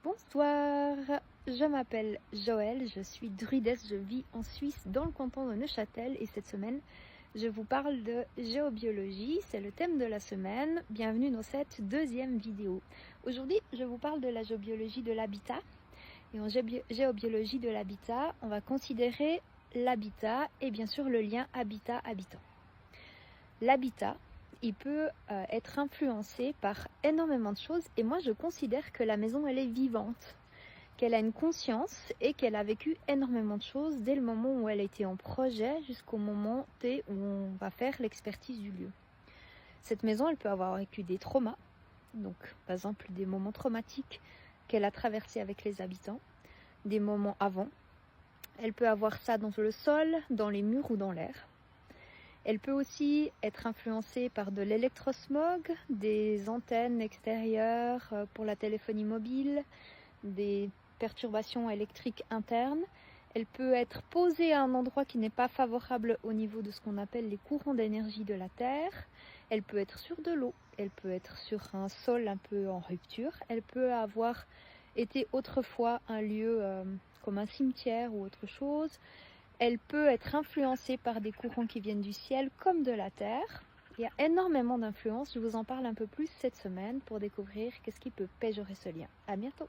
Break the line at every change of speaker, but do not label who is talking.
Bonsoir, je m'appelle Joëlle, je suis druidesse, je vis en Suisse dans le canton de Neuchâtel et cette semaine je vous parle de géobiologie, c'est le thème de la semaine. Bienvenue dans cette deuxième vidéo. Aujourd'hui je vous parle de la géobiologie de l'habitat et en géobiologie de l'habitat on va considérer l'habitat et bien sûr le lien habitat-habitant. L'habitat il peut être influencé par énormément de choses et moi je considère que la maison elle est vivante, qu'elle a une conscience et qu'elle a vécu énormément de choses dès le moment où elle était en projet jusqu'au moment T où on va faire l'expertise du lieu. Cette maison elle peut avoir vécu des traumas, donc par exemple des moments traumatiques qu'elle a traversés avec les habitants, des moments avant. Elle peut avoir ça dans le sol, dans les murs ou dans l'air. Elle peut aussi être influencée par de l'électrosmog, des antennes extérieures pour la téléphonie mobile, des perturbations électriques internes. Elle peut être posée à un endroit qui n'est pas favorable au niveau de ce qu'on appelle les courants d'énergie de la Terre. Elle peut être sur de l'eau, elle peut être sur un sol un peu en rupture. Elle peut avoir été autrefois un lieu comme un cimetière ou autre chose. Elle peut être influencée par des courants qui viennent du ciel comme de la terre. Il y a énormément d'influences. Je vous en parle un peu plus cette semaine pour découvrir qu'est-ce qui peut péjorer ce lien. À bientôt.